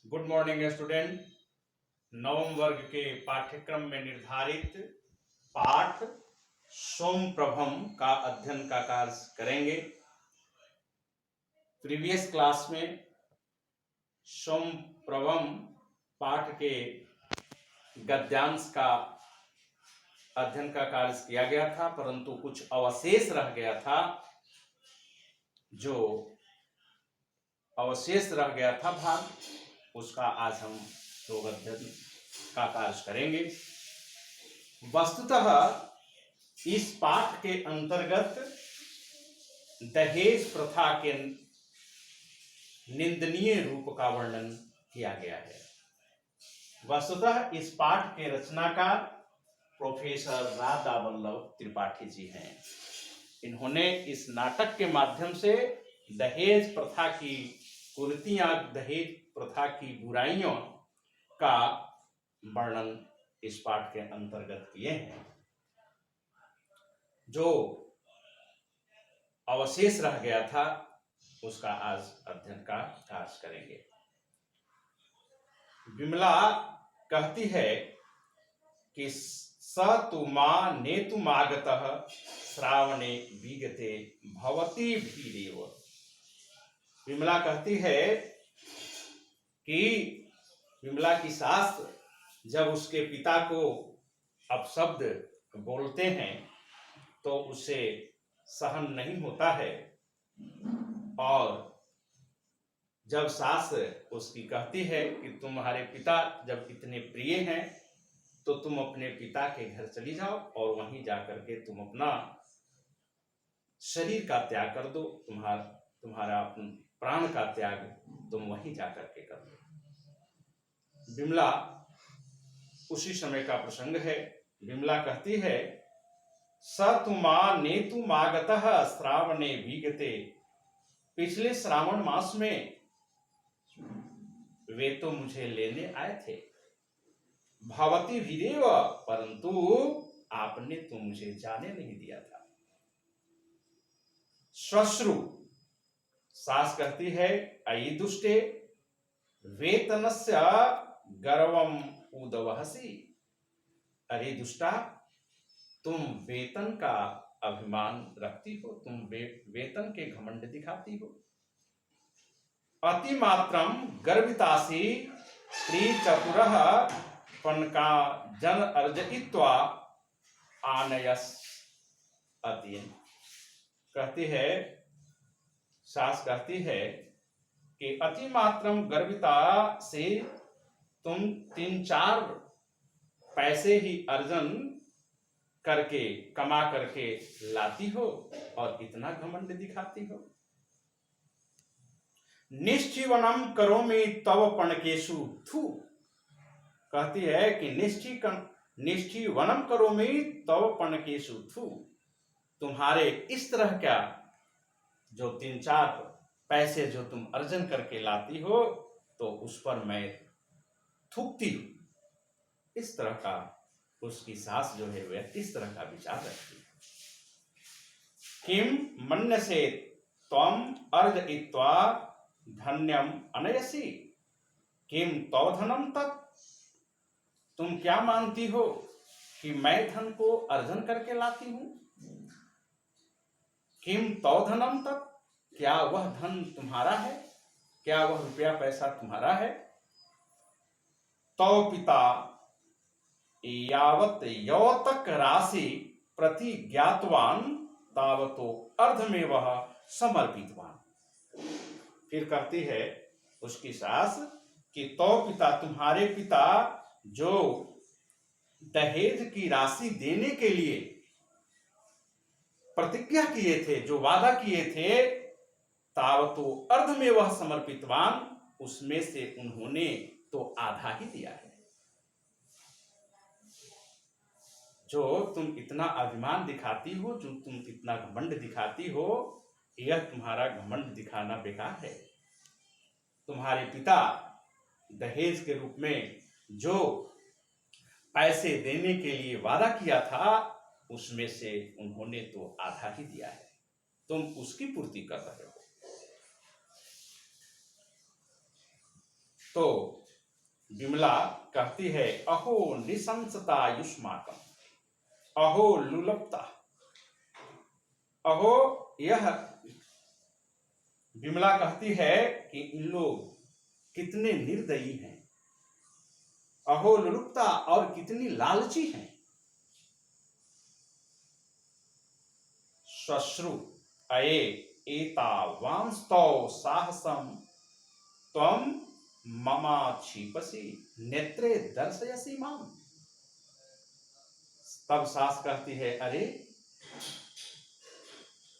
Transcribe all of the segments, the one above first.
Good morning student. नवम वर्ग के पाठ्यक्रम में निर्धारित पाठ सोम प्रभम का अध्ययन का कार्य करेंगे। प्रीवियस क्लास में सोम प्रभम पाठ के गद्यांश का अध्ययन का कार्य किया गया था, परंतु कुछ अवशेष रह गया था। जो अवशेष रह गया था भाग, उसका आज हम लोग अध्ययन का कार्य करेंगे। वस्तुतः इस पाठ के अंतर्गत दहेज प्रथा के निंदनीय रूप का वर्णन किया गया है। वस्तुतः इस पाठ के रचनाकार प्रोफेसर राधा वल्लभ त्रिपाठी जी हैं। इन्होंने इस नाटक के माध्यम से दहेज प्रथा की कुरीतियां, दहेज प्रथा की बुराइयों का वर्णन इस पाठ के अंतर्गत किए हैं। जो अवशेष रह गया था उसका आज अध्ययन का कार्य करेंगे। विमला कहती है कि स तुमा नेतुमागतः श्रावणे विगते भवती भीरेव। विमला कहती है कि विमला की सास जब उसके पिता को अपशब्द बोलते हैं तो उसे सहन नहीं होता है, और जब सास उसकी कहती है कि तुम्हारे पिता जब इतने प्रिय हैं तो तुम अपने पिता के घर चली जाओ और वहीं जाकर के तुम अपना शरीर का त्याग कर दो, तुम्हारा प्राण का त्याग तुम वहीं जाकर के कर दो। विमला, उसी समय का प्रसंग है। विमला कहती है स तुमा नेतुमागतः श्रावणे विगते। पिछले श्रावण मास में वे तो मुझे लेने आए थे। भवती भीरेव, परंतु आपने तो मुझे जाने नहीं दिया था। श्वश्रु, सास कहती है अयि दुष्टे वेतनस्य गर्वम उदवहसी। अरे दुष्टा, तुम वेतन का अभिमान रखती हो, तुम वेतन के घमंड दिखाती हो। अतिमात्रम गर्वितासी स्त्री चतुरः पनका जन अर्जयित्वा आनयस अतीन। कहती है, सास कहती है कि अतिमात्रम गर्विता से तुम 3-4 पैसे ही अर्जन करके, कमा करके लाती हो और इतना घमंड दिखाती हो। निश्चीवनम करोमि तव पणकेशु थू। कहती है कि निश्चीवनम करोमि तव पणकेशु थू। तुम्हारे इस तरह का जो 3-4 पैसे जो तुम अर्जन करके लाती हो तो उस पर मैं थूकती हूं। इस तरह का उसकी सास जो है वह इस तरह का विचार रखती है। किम मन्यसे त्वम अर्जयित्वा धन्यम अनयसी किम तव धनम तत्। तुम क्या मानती हो कि मैं धन को अर्जन करके लाती हूं? किम तव धनम तत्, क्या वह धन तुम्हारा है? क्या वह रुपया पैसा तुम्हारा है? तव पिता यावत यौतक राशि प्रति ज्ञातवान तावतो अर्धमेव समर्पितवान। फिर कहती है उसकी सास कि तो पिता, तुम्हारे पिता जो दहेज की राशि देने के लिए प्रतिज्ञा किए थे, जो वादा किए थे, तावतो अर्धमेव समर्पितवान, उसमें से उन्होंने तो आधा ही दिया है। जो तुम इतना अभिमान दिखाती हो, जो तुम इतना घमंड दिखाती हो, यह तुम्हारा घमंड दिखाना बेकार है। तुम्हारे पिता दहेज के रूप में जो पैसे देने के लिए वादा किया था उसमें से उन्होंने तो आधा ही दिया है, तुम उसकी पूर्ति कर रहे हो। तो विमला कहती है, अहो निशंसता युष्माकम, अहो लुलपता। अहो, यह विमला कहती है कि इन लोग कितने निर्दयी हैं, अहो लुलुपता, और कितनी लालची हैं। श्वश्रु अये एता वांस्तौ साहसम त्वं ममा क्षिपसि नेत्रे दर्शयसि माम। तब सास कहती है, अरे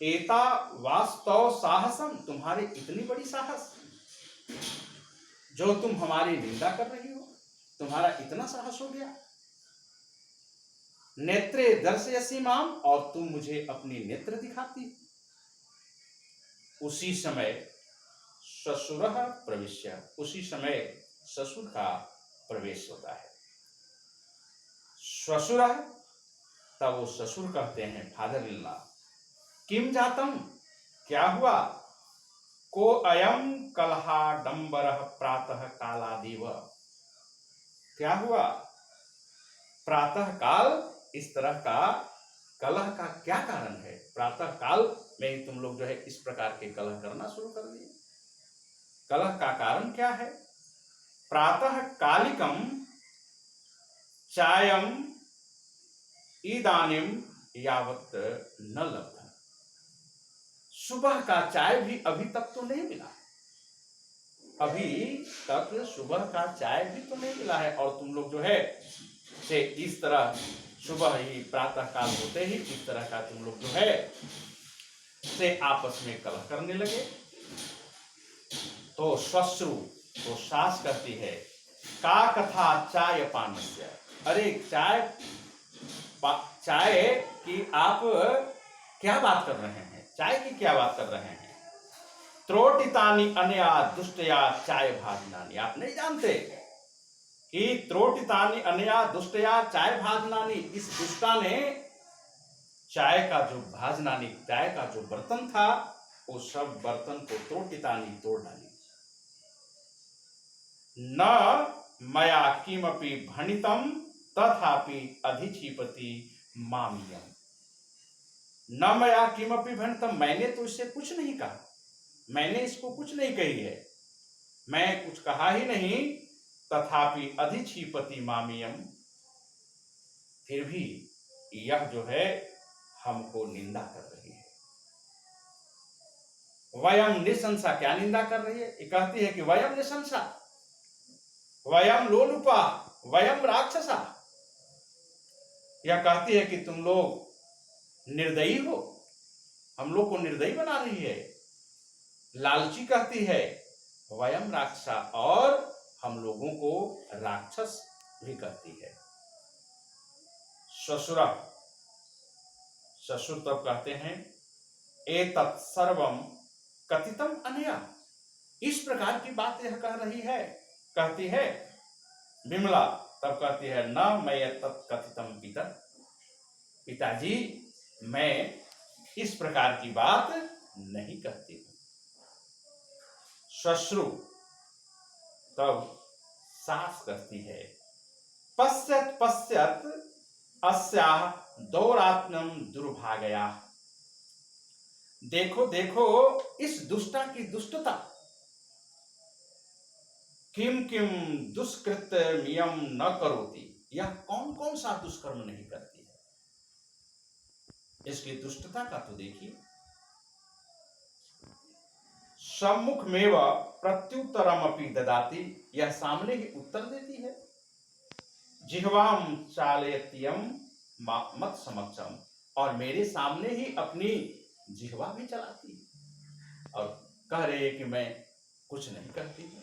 एता वास्तव साहसम, तुम्हारे इतनी बड़ी साहस, जो तुम हमारी निंदा कर रही हो, तुम्हारा इतना साहस हो गया। नेत्रे दर्शयसि माम, और तुम मुझे अपनी नेत्र दिखाती। उसी समय ससुरः प्रविश्य, उसी समय ससुर का प्रवेश होता है। ससुरः, तब वो ससुर कहते हैं, फादर इन लॉ, किम जातम, क्या हुआ, को अयम कलहाडंबरः प्रातः कालादेव, क्या हुआ, प्रातः काल इस तरह का कलह का क्या कारण है। प्रातः काल में ही तुम लोग जो है इस प्रकार के कलह करना शुरू कर दिए, कलह का कारण क्या है। प्रातः कालिकम चायम इदानीम यावत न लब्ध, सुबह का चाय भी अभी तक तो नहीं मिला, अभी तक सुबह का चाय भी तो नहीं मिला है, और तुम लोग जो है से इस तरह सुबह ही प्रातः काल होते ही इस तरह का तुम लोग जो है से आपस में कलह करने लगे। तो श्वश्रु, तो सास कहती है, का कथा चाय पानस्य, अरे चाय की आप क्या बात कर रहे हैं, चाय की क्या बात कर रहे हैं। त्रोटितानि अनया दुष्टया चाय भाजनानि, आप नहीं जानते कि त्रोटितानि अनया दुष्टया चाय भाजनानि, इस दुष्टा ने चाय का जो भाजनानि, चाय का जो बर्तन था, वो सब बर्तन को त्रोटितानि तोड़ डाली। न मया किमपि भणितम तथापि अधिक्षिपति मामियम, न मया किमपि भणितम, मैंने तो इससे कुछ नहीं कहा, मैंने इसको कुछ नहीं कही है, मैं कुछ कहा ही नहीं, तथापि अधिक्षिपति मामियम, फिर भी यह जो है हमको निंदा कर रही है। वयम निशंसा, क्या निंदा कर रही है, ये कहती है कि वयम निशंसा, वयम लोलुपा, वयम राक्षसा, यह कहती है कि तुम लोग निर्दयी हो, हम लोग को निर्दयी बना रही है। लालची कहती है वयम राक्षसा, और हम लोगों को राक्षस भी कहती है। ससुरा, ससुर तब कहते हैं, एतत् सर्वम कथितम अनया, इस प्रकार की बात यह कह रही है, कहती है विमला, तब कहती है, न मैं तत् कथितम पिता, पिताजी मैं इस प्रकार की बात नहीं कहती हूं। श्वश्रु, तब सास कहती है, पश्यत पश्यत अस्याः दौरात्म्यम दुर्भागया, देखो देखो इस दुष्टा की दुष्टता, किम किम दुष्कृत्यमियं न करोति, यह कौन कौन सा दुष्कर्म नहीं करती है, इसकी दुष्टता का तो देखिए। सम्मुखमेव प्रत्युत्तरमपि ददाति, यह सामने ही उत्तर देती है। जिह्वाम चालयत्यम मत समक्षम, और मेरे सामने ही अपनी जिह्वा भी चलाती है, और कह रहे कि मैं कुछ नहीं करती हूं।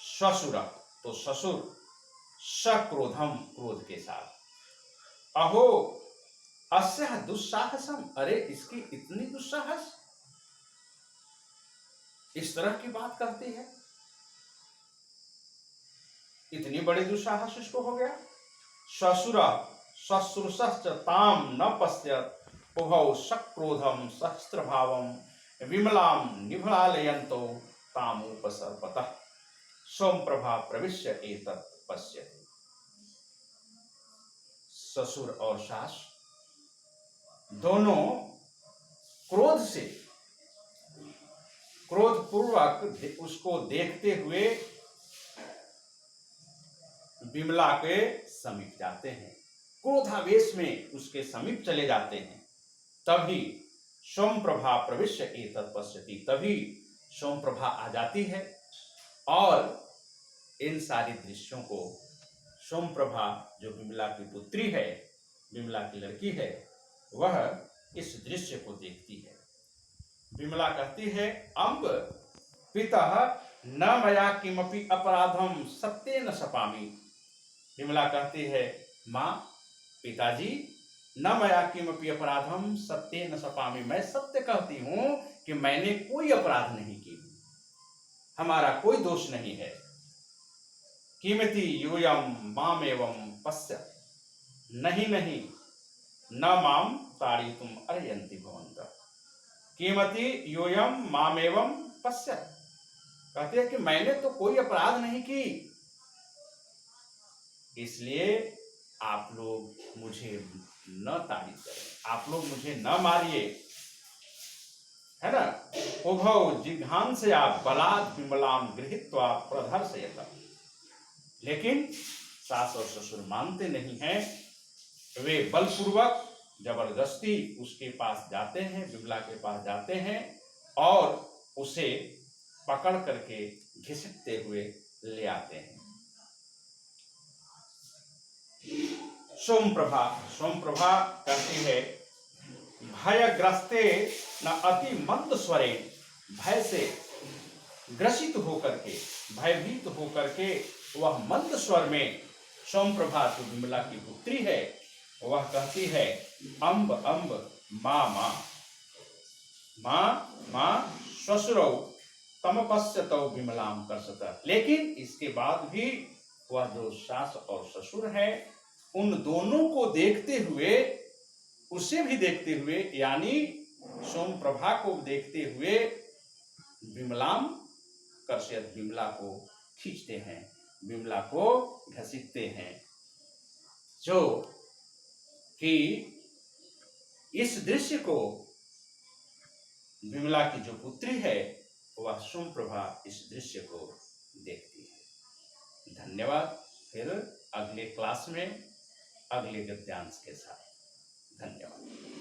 ससुर, तो ससुर सक्रोधम, क्रोध के साथ, अहो अस्या दुस्साहसम, अरे इसकी इतनी दुस्साहस, इस तरह की बात करती है, इतनी बड़ी दुस्साहस इसको हो गया। ससुर ससुरश्च ताम न पश्यत उभौ सक्रोधम सहस्त्रभावम विमलाम निभलालयन्तो तामुपसर्पतः, सोमप्रभा प्रविश्य एतत् पश्यति। ससुर और सास दोनों क्रोध से, क्रोध पूर्वक उसको देखते हुए विमला के समीप जाते हैं, क्रोधावेश में उसके समीप चले जाते हैं। तभी सोमप्रभा प्रविश्य एतत् पश्यति, तभी सोमप्रभा आ जाती है और इन सारी दृश्यों को सोमप्रभा, जो विमला की पुत्री है, विमला की लड़की है, वह इस दृश्य को देखती है। विमला कहती है, अम्ब पितः न मया किमपि अपराधम सत्येन शपामि। विमला कहती है, माँ, पिताजी, न मया किमपि अपराधम सत्येन शपामि, मैं सत्य कहती हूं कि मैंने कोई अपराध नहीं की, हमारा कोई दोष नहीं है। किमिति यूयम माम एवं पश्य, नहीं नहीं, न माम ताड़ितुम अर्हन्ति भवन्तः। किमति यूयम माम एवं पश्य, कहते हैं कि मैंने तो कोई अपराध नहीं की, इसलिए आप लोग मुझे न ताड़ित करें, आप लोग मुझे न मारिए, है ना। उभौ जिघांसया बलात् विमलां गृहीत्वा प्रदर्शयत। लेकिन सास और ससुर मानते नहीं हैं, वे बलपूर्वक जबरदस्ती उसके पास जाते हैं, विमला के पास जाते हैं और उसे पकड़ करके घिसटते हुए ले आते हैं। सोमप्रभा कहती है, भयग्रस्ते न अति मंद स्वरे, भय से ग्रसित होकर के, भयभीत होकर के वह मंद स्वर में, सोमप्रभा जो विमला की पुत्री है, वह कहती है, अम्ब अम्ब माँ माँ, माँ माँ ससुरौ तम पश्यतौ विमलाम कर्षत। लेकिन इसके बाद भी वह जो सास और ससुर है, उन दोनों को देखते हुए, उसे भी देखते हुए, यानी सोमप्रभा को देखते हुए, विमलाम कर्षयत, विमला को खींचते हैं, विमला को घसीटते हैं। जो कि इस दृश्य को विमला की जो पुत्री है, वह सोमप्रभा इस दृश्य को देखती है। धन्यवाद। फिर अगले क्लास में अगले गद्यांश के साथ। धन्यवाद।